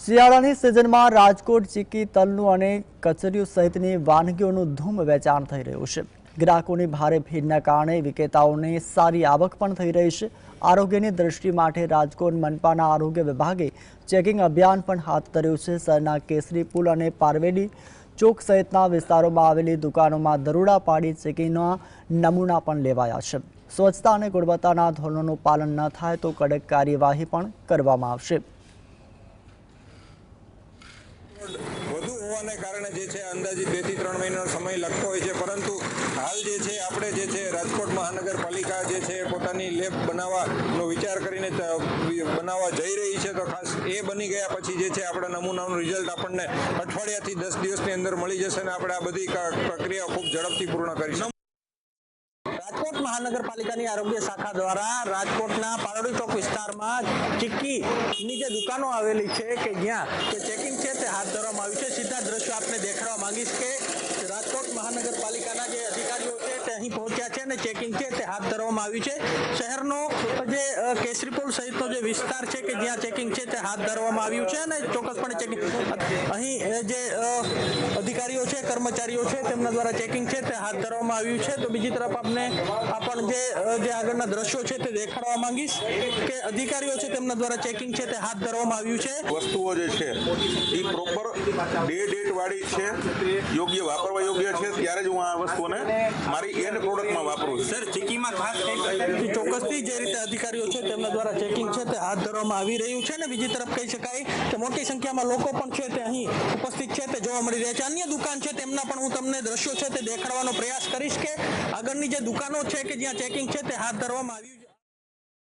શિયાળાની સિઝનમાં રાજકોટ ચીકી તલનું અને કચરિયું સહિતની વાનગીઓનું ધૂમ વેચાણ થઈ રહ્યું છે। ગ્રાહકોની ભારે ભીડના કારણે વિક્રેતાઓને સારી આવક પણ થઈ રહી છે। આરોગ્યની દ્રષ્ટિ માટે રાજકોટ મનપાના આરોગ્ય વિભાગે ચેકિંગ અભિયાન પણ હાથ ધર્યું છે। શહેરના કેસરી પુલ અને પારવેડી ચોક સહિતના વિસ્તારોમાં આવેલી દુકાનોમાં દરોડા પાડી ચેકિંગના નમૂના પણ લેવાયા છે। સ્વચ્છતા અને ગુણવત્તાના ધોરણોનું પાલન ન થાય તો કડક કાર્યવાહી પણ કરવામાં આવશે। વધુ હોવાને કારણે જે છે અંદાજિત 2 થી 3 મહિનાનો સમય લાગતો હોય છે, પરંતુ હાલ જે છે આપણે જે છે રાજકોટ મહાનગરપાલિકા જે છે પોતાની લેબ બનાવવાનો વિચાર કરીને બનાવવા જઈ રહી છે। તો ખાસ એ બની ગયા પછી જે છે આપણા નમૂનાનું રિઝલ્ટ આપણને અઠવાડિયાથી 10 દિવસની અંદર મળી જશે અને આપણે આ બધી પ્રક્રિયા ખૂબ ઝડપથી પૂર્ણ કરીશું। રાજકોટ મહાનગરપાલિકાની આરોગ્ય શાખા દ્વારા રાજકોટના પારડી ચોક વિસ્તારમાં ચીક્કીની જે દુકાનો આવેલી છે કે જ્યાં ચેકિંગ છે તે હાથ ધરવામાં આવ્યું છે। સીધા દ્રશ્યો આપને દેખાડવા માંગીશ કે રાજકોટ મહાનગરપાલિકાના જે અધિકારીઓ છે તે અહીં પહોંચ્યા છે અને ચેકિંગ છે તે હાથ ધરવામાં આવ્યું છે। શહેરનો જે કેસરીપુલ સહિતનો જે વિસ્તાર છે કે જ્યાં ચેકિંગ છે તે હાથ ધરવામાં આવ્યું છે અને ચોક્કસપણે ચેકિંગ અહીં જે અધિકારીઓ છે કર્મચારીઓ છે તેમના દ્વારા ચેકિંગ છે તે હાથ ધરવામાં આવ્યું છે। તો બીજી તરફ આપને જે આગળના દ્રશ્યો છે તે દેખાડવા માંગીશ કે અધિકારીઓ છે તેમના દ્વારા ચેકિંગ છે તે હાથ ધરવામાં આવ્યું છે। વસ્તુઓ જે છે એ પ્રોપર ડેટ વાળી છે, યોગ્ય વાપરવા યોગ્ય છે, ત્યારે જ હું આ વસ્તુને મારી એન્ડ પ્રોડક્ટમાં વાપરું છું। સર, ચીકીમાં ખાસ ચોક્કસથી જે રીતે અધિકારીઓ છે તેમના દ્વારા ચેકિંગ છે તે હાથ ધરવામાં આવી રહ્યું છે અને બીજી તરફ કહી શકાય કે મોટી સંખ્યામાં લોકો પણ છે તે અહીં ઉપસ્થિત છે તે જોવા મળી રહ્યા છે। અન્ય દુકાન છે તેમના પણ હું તમને દ્રશ્યો છે તે દેખાડવાનો પ્રયાસ કરીશ કે આગળની જે દુકાનો છે કે જ્યાં ચેકિંગ છે તે હાથ ધરવામાં આવ્યું છે।